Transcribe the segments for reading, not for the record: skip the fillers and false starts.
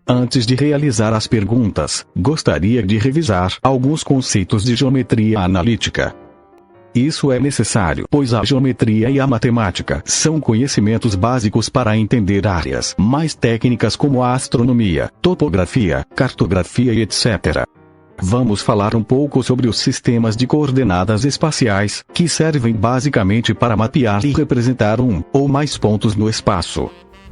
Antes de realizar as perguntas, gostaria de revisar alguns conceitos de geometria analítica. Isso é necessário, pois a geometria e a matemática são conhecimentos básicos para entender áreas mais técnicas como a astronomia, topografia, cartografia e etc. Vamos falar um pouco sobre os sistemas de coordenadas espaciais, que servem basicamente para mapear e representar um ou mais pontos no espaço.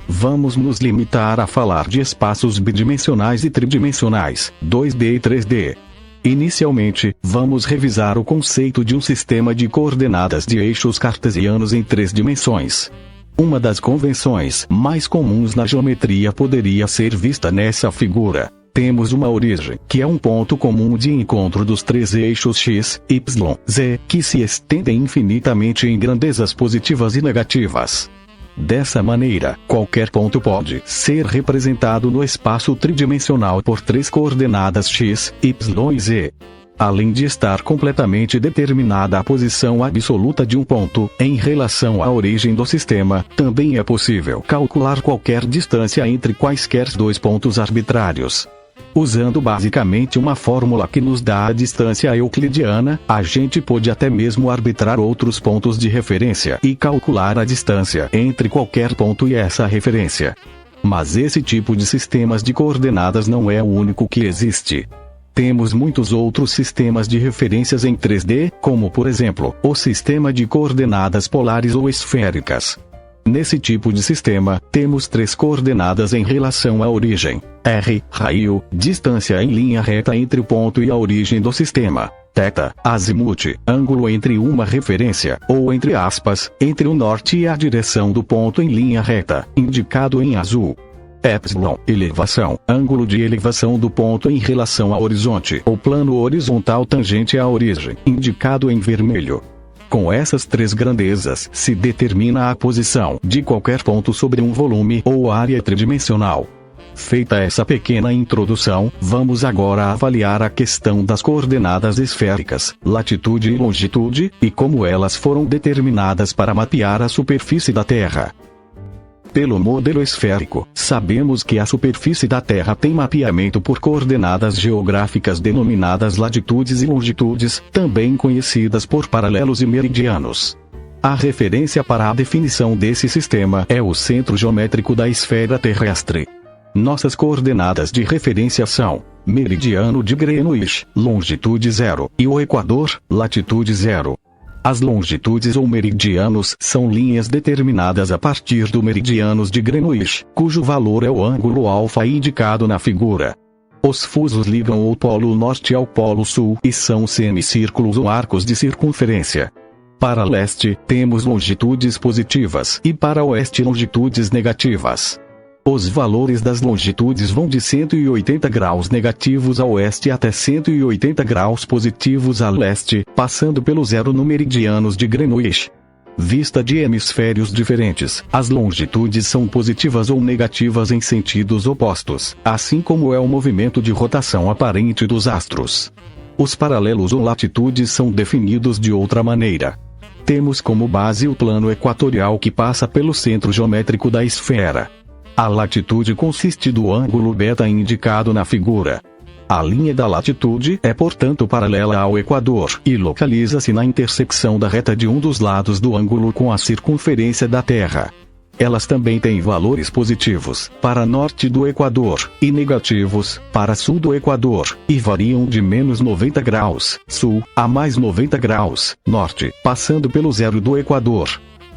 Vamos nos limitar a falar de espaços bidimensionais e tridimensionais, 2D e 3D. Inicialmente, vamos revisar o conceito de um sistema de coordenadas de eixos cartesianos em 3 dimensões. Uma das convenções mais comuns na geometria poderia ser vista nessa figura. Temos uma origem, que é um ponto comum de encontro dos 3 eixos x, y, z, que se estendem infinitamente em grandezas positivas e negativas. Dessa maneira, qualquer ponto pode ser representado no espaço tridimensional por 3 coordenadas x, y e z. Além de estar completamente determinada a posição absoluta de um ponto, em relação à origem do sistema, também é possível calcular qualquer distância entre quaisquer 2 pontos arbitrários. Usando basicamente uma fórmula que nos dá a distância euclidiana, a gente pode até mesmo arbitrar outros pontos de referência e calcular a distância entre qualquer ponto e essa referência. Mas esse tipo de sistemas de coordenadas não é o único que existe. Temos muitos outros sistemas de referências em 3D, como por exemplo, o sistema de coordenadas polares ou esféricas. Nesse tipo de sistema, temos 3 coordenadas em relação à origem: r, raio, distância em linha reta entre o ponto e a origem do sistema; θ, azimuth, ângulo entre uma referência, ou entre aspas, entre o norte e a direção do ponto em linha reta, indicado em azul; epsilon, elevação, ângulo de elevação do ponto em relação ao horizonte, ou plano horizontal tangente à origem, indicado em vermelho. Com essas 3 grandezas, se determina a posição de qualquer ponto sobre um volume ou área tridimensional. Feita essa pequena introdução, vamos agora avaliar a questão das coordenadas esféricas, latitude e longitude, e como elas foram determinadas para mapear a superfície da Terra. Pelo modelo esférico, sabemos que a superfície da Terra tem mapeamento por coordenadas geográficas denominadas latitudes e longitudes, também conhecidas por paralelos e meridianos. A referência para a definição desse sistema é o centro geométrico da esfera terrestre. Nossas coordenadas de referência são: meridiano de Greenwich, longitude 0, e o equador, latitude 0. As longitudes ou meridianos são linhas determinadas a partir do meridianos de Greenwich, cujo valor é o ângulo alfa indicado na figura. Os fusos ligam o polo norte ao polo sul e são semicírculos ou arcos de circunferência. Para leste, temos longitudes positivas e para oeste longitudes negativas. Os valores das longitudes vão de 180 graus negativos a oeste até 180 graus positivos a leste, passando pelo 0 no meridianos de Greenwich. Vista de hemisférios diferentes, as longitudes são positivas ou negativas em sentidos opostos, assim como é o movimento de rotação aparente dos astros. Os paralelos ou latitudes são definidos de outra maneira. Temos como base o plano equatorial que passa pelo centro geométrico da esfera. A latitude consiste do ângulo beta indicado na figura. A linha da latitude é, portanto, paralela ao equador e localiza-se na intersecção da reta de um dos lados do ângulo com a circunferência da Terra. Elas também têm valores positivos para norte do equador e negativos para sul do equador, e variam de menos 90 graus sul a mais 90 graus norte, passando pelo 0 do equador.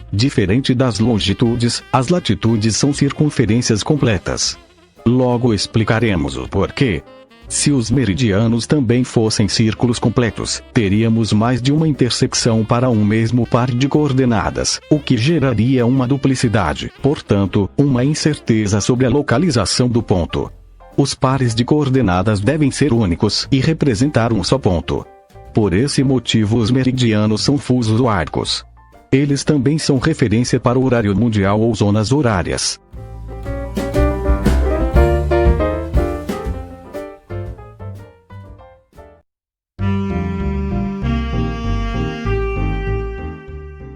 Diferente das longitudes, as latitudes são circunferências completas. Logo explicaremos o porquê. Se os meridianos também fossem círculos completos, teríamos mais de uma intersecção para um mesmo par de coordenadas, o que geraria uma duplicidade, portanto, uma incerteza sobre a localização do ponto. Os pares de coordenadas devem ser únicos e representar um só ponto. Por esse motivo os meridianos são fusos ou arcos. Eles também são referência para o horário mundial ou zonas horárias.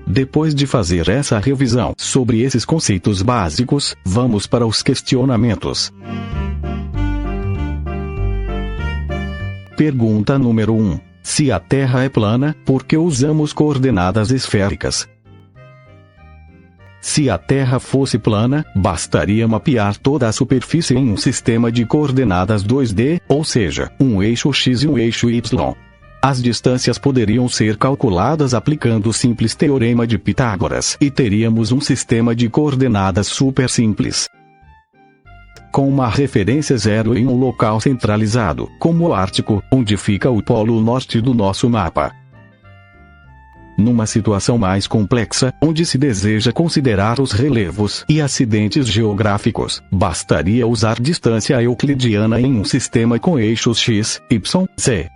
Depois de fazer essa revisão sobre esses conceitos básicos, vamos para os questionamentos. Pergunta número 1. Se a Terra é plana, por que usamos coordenadas esféricas? Se a Terra fosse plana, bastaria mapear toda a superfície em um sistema de coordenadas 2D, ou seja, um eixo x e um eixo y. As distâncias poderiam ser calculadas aplicando o simples teorema de Pitágoras e teríamos um sistema de coordenadas super simples, com uma referência zero em um local centralizado, como o Ártico, onde fica o polo norte do nosso mapa. Numa situação mais complexa, onde se deseja considerar os relevos e acidentes geográficos, bastaria usar distância euclidiana em um sistema com eixos x, y, z.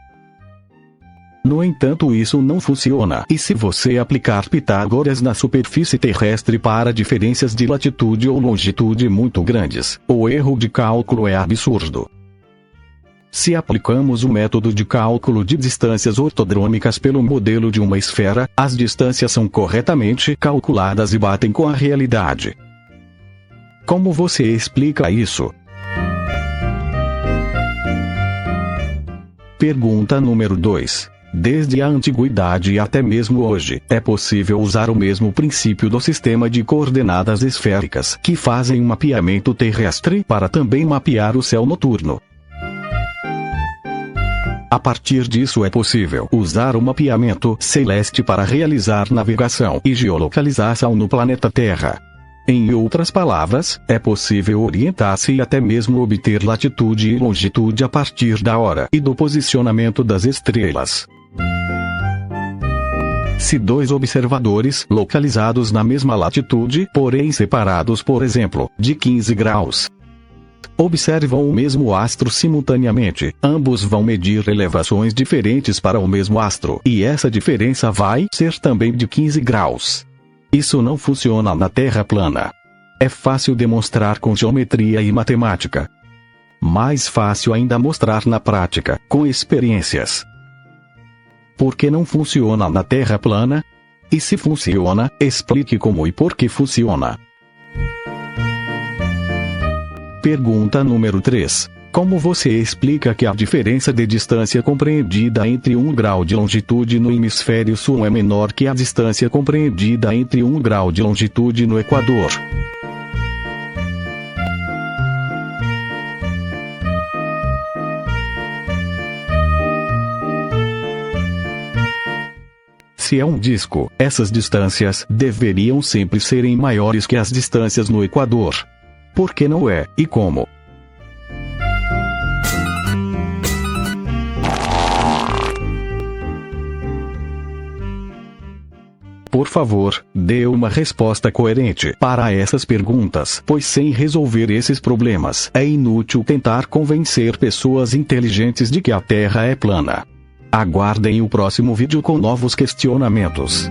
No entanto, isso não funciona, e se você aplicar Pitágoras na superfície terrestre para diferenças de latitude ou longitude muito grandes, o erro de cálculo é absurdo. Se aplicamos o método de cálculo de distâncias ortodrômicas pelo modelo de uma esfera, as distâncias são corretamente calculadas e batem com a realidade. Como você explica isso? Pergunta número 2. Desde a antiguidade e até mesmo hoje, é possível usar o mesmo princípio do sistema de coordenadas esféricas que fazem um mapeamento terrestre para também mapear o céu noturno. A partir disso é possível usar o mapeamento celeste para realizar navegação e geolocalização no planeta Terra. Em outras palavras, é possível orientar-se e até mesmo obter latitude e longitude a partir da hora e do posicionamento das estrelas. Se dois observadores, localizados na mesma latitude, porém separados por exemplo, de 15 graus, observam o mesmo astro simultaneamente, ambos vão medir elevações diferentes para o mesmo astro, e essa diferença vai ser também de 15 graus. Isso não funciona na Terra plana. É fácil demonstrar com geometria e matemática. Mais fácil ainda mostrar na prática, com experiências. Por que não funciona na Terra plana? E se funciona, explique como e por que funciona. Pergunta número 3. Como você explica que a diferença de distância compreendida entre 1 grau de longitude no hemisfério sul é menor que a distância compreendida entre 1 grau de longitude no Equador? Se é um disco, essas distâncias deveriam sempre serem maiores que as distâncias no Equador. Por que não é, e como? Por favor, dê uma resposta coerente para essas perguntas, pois sem resolver esses problemas, é inútil tentar convencer pessoas inteligentes de que a Terra é plana. Aguardem o próximo vídeo com novos questionamentos.